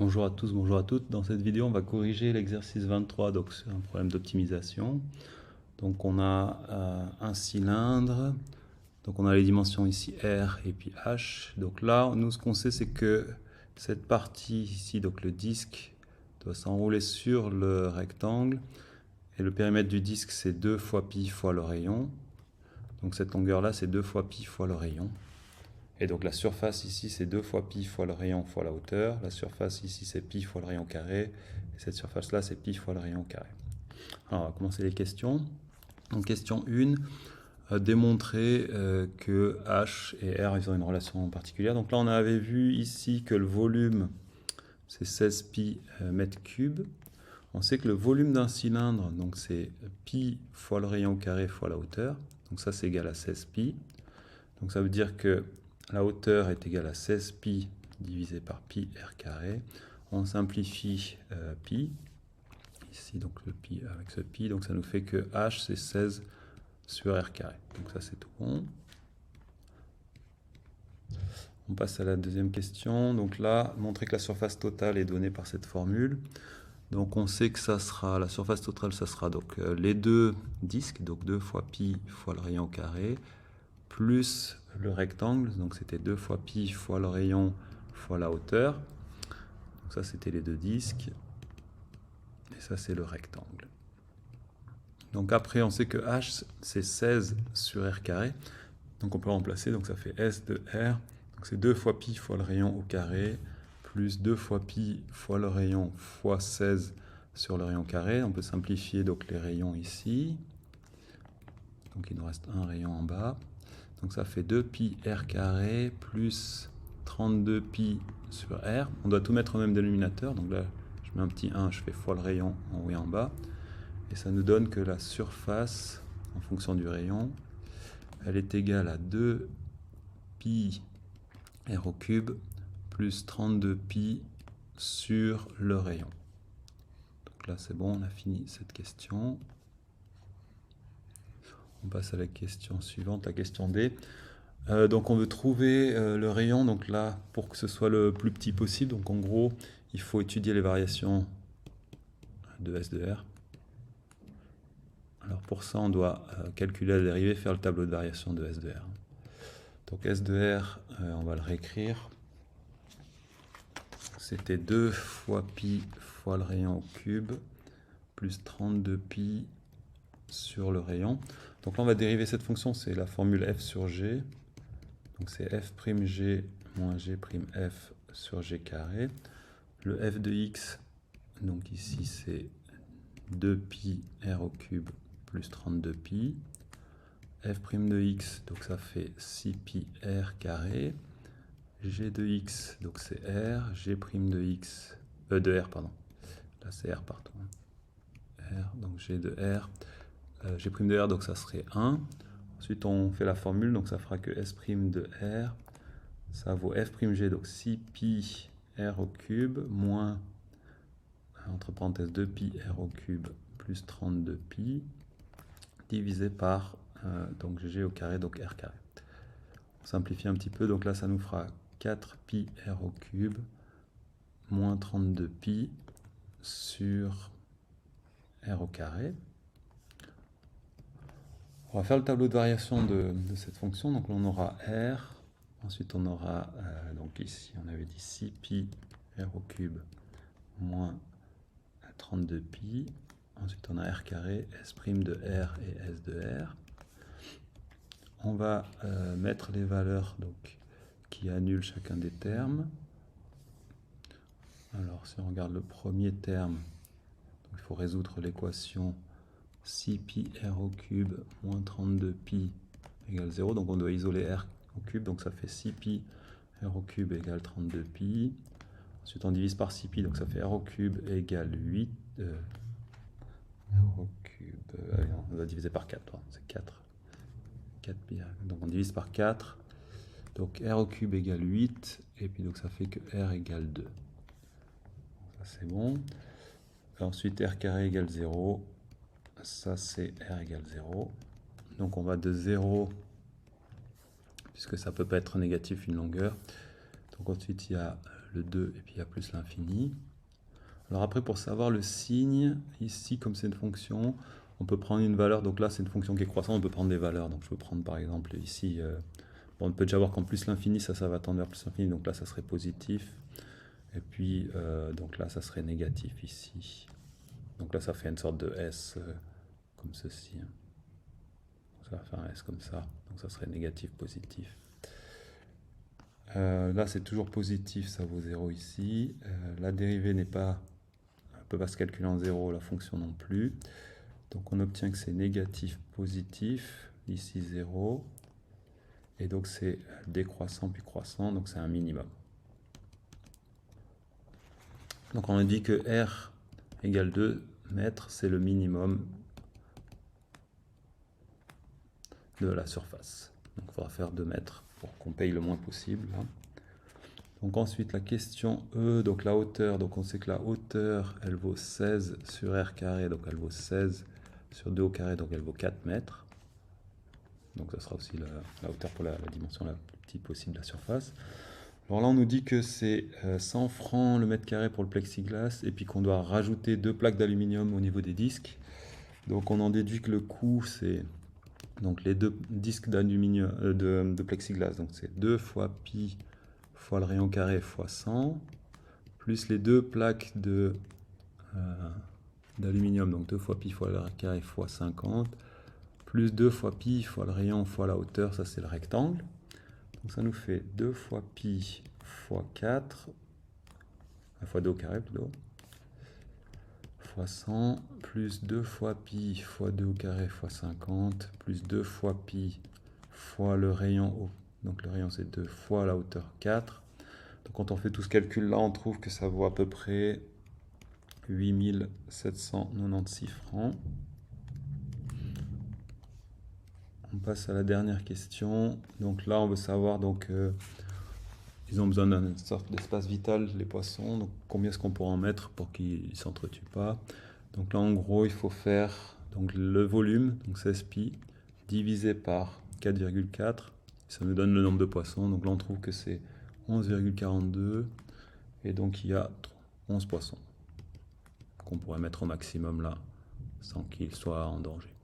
Bonjour à tous, bonjour à toutes. Dans cette vidéo, on va corriger l'exercice 23, donc c'est un problème d'optimisation. Donc on a un cylindre, donc on a les dimensions ici R et puis H. Donc là, nous ce qu'on sait, c'est que cette partie ici, donc le disque, doit s'enrouler sur le rectangle. Et le périmètre du disque, c'est 2 fois pi fois le rayon. Donc cette longueur-là, c'est 2 fois pi fois le rayon. Et donc la surface ici, c'est 2 fois pi fois le rayon fois la hauteur. La surface ici, c'est pi fois le rayon carré. Et cette surface-là, c'est pi fois le rayon carré. Alors, on va commencer les questions. Donc, question 1, démontrer que H et R, ils ont une relation particulière. Donc là, on avait vu ici que le volume, c'est 16 pi mètres cubes. On sait que le volume d'un cylindre, donc c'est pi fois le rayon carré fois la hauteur. Donc ça, c'est égal à 16 pi. Donc ça veut dire que la hauteur est égale à 16 pi divisé par pi r carré. On simplifie pi, ici donc le pi avec ce pi, donc ça nous fait que h c'est 16 sur r carré. Donc ça c'est tout bon. On passe à la deuxième question. Donc là, montrer que la surface totale est donnée par cette formule. Donc on sait que ça sera, la surface totale, ça sera donc les deux disques, donc 2 fois pi fois le rayon carré, plus le rectangle, donc c'était 2 fois pi fois le rayon fois la hauteur. Donc ça c'était les deux disques. Et ça c'est le rectangle. Donc après on sait que h c'est 16 sur r carré. Donc on peut remplacer, donc ça fait s de r. Donc c'est 2 fois pi fois le rayon au carré, plus 2 fois pi fois le rayon fois 16 sur le rayon carré. On peut simplifier donc les rayons ici. Donc il nous reste un rayon en bas. Donc ça fait 2 pi r carré plus 32 pi sur r. On doit tout mettre au même dénominateur. Donc là, je mets un petit 1, je fais fois le rayon en haut et en bas. Et ça nous donne que la surface, en fonction du rayon, elle est égale à 2 pi r au cube plus 32 pi sur le rayon. Donc là, c'est bon, on a fini cette question. On passe à la question suivante, la question D. Donc on veut trouver le rayon, donc là, pour que ce soit le plus petit possible. Donc en gros, il faut étudier les variations de S de R. Alors pour ça, on doit calculer la dérivée, faire le tableau de variation de S de R. Donc S de R, on va le réécrire. C'était 2 fois pi fois le rayon au cube, plus 32 pi sur le rayon. Donc là, on va dériver cette fonction, c'est la formule f sur g. Donc c'est f'g moins g'f sur g carré. Le f de x, donc ici c'est 2 pi r au cube plus 32 pi. F' de x, donc ça fait 6 pi r carré. G de x, donc c'est r. G' de x, de r, pardon. Là c'est r partout. R, donc g de r. G' de r, donc ça serait 1. Ensuite, on fait la formule, donc ça fera que S' de R, ça vaut F'G, donc 6 pi R au cube, moins, entre parenthèses, 2 pi R au cube, plus 32 pi, divisé par, donc G au carré, donc R carré. On simplifie un petit peu, donc là, ça nous fera 4 pi R au cube, moins 32 pi, sur R au carré. On va faire le tableau de variation de cette fonction. Donc on aura R, ensuite on aura, donc ici on avait dit 6 pi R au cube moins 32 pi. Ensuite on a R carré, S' de R et S de R. On va mettre les valeurs donc, qui annulent chacun des termes. Alors si on regarde le premier terme, donc, il faut résoudre l'équation 6 pi r au cube moins 32 pi égale 0. Donc on doit isoler r au cube. Donc ça fait 6 pi r au cube égale 32 pi. Ensuite on divise par 6 pi. Donc ça fait r au cube égale 8. R au cube. On va diviser par 4. C'est 4. 4 pi. Donc on divise par 4. Donc r au cube égale 8. Et puis donc ça fait que r égale 2. Donc, ça c'est bon. Et ensuite r carré égale 0. Ça c'est r égale 0. Donc on va de 0, puisque ça ne peut pas être négatif une longueur. Donc ensuite il y a le 2 et puis il y a plus l'infini. Alors après, pour savoir le signe, ici, comme c'est une fonction, on peut prendre une valeur. Donc là, c'est une fonction qui est croissante, on peut prendre des valeurs. Donc je peux prendre par exemple ici, bon, on peut déjà voir qu'en plus l'infini, ça va tendre vers plus l'infini. Donc là, ça serait positif. Et puis, donc là, ça serait négatif ici. Donc là, ça fait une sorte de S comme ceci. Ça va faire un S comme ça. Donc ça serait négatif, positif. Là, c'est toujours positif, ça vaut 0 ici. La dérivée n'est pas, ne peut pas se calculer en 0, la fonction non plus. Donc on obtient que c'est négatif, positif, ici 0. Et donc c'est décroissant puis croissant, donc c'est un minimum. Donc on a dit que R égale 2 mètres, c'est le minimum de la surface. Donc il faudra faire 2 mètres pour qu'on paye le moins possible. Donc ensuite la question E, donc la hauteur, donc on sait que la hauteur elle vaut 16 sur R carré, donc elle vaut 16 sur 2 au carré, donc elle vaut 4 mètres. Donc ça sera aussi la hauteur pour la dimension la plus petite possible de la surface. Alors là on nous dit que c'est 100 francs le mètre carré pour le plexiglas et puis qu'on doit rajouter 2 plaques d'aluminium au niveau des disques. Donc on en déduit que le coût c'est donc les 2 disques d'aluminium de plexiglas, donc c'est 2 fois pi fois le rayon carré fois 100, plus les 2 plaques d'aluminium, donc 2 fois pi fois le rayon carré fois 50, plus 2 fois pi fois le rayon fois la hauteur, ça c'est le rectangle. Donc ça nous fait 2 fois pi fois 4, fois 2 au carré plutôt, fois 100, plus 2 fois pi fois 2 au carré fois 50, plus 2 fois pi fois le rayon haut. Donc le rayon c'est 2 fois la hauteur 4. Donc quand on fait tout ce calcul là, on trouve que ça vaut à peu près 8796 francs. On passe à la dernière question. Donc là, on veut savoir, donc, ils ont besoin d'une sorte d'espace vital, les poissons. Donc combien est-ce qu'on pourra en mettre pour qu'ils ne s'entretuent pas. Donc là, en gros, il faut faire donc, le volume, donc 16 pi, divisé par 4,4. Ça nous donne le nombre de poissons. Donc là, on trouve que c'est 11,42. Et donc, il y a 11 poissons qu'on pourrait mettre au maximum là, sans qu'ils soient en danger.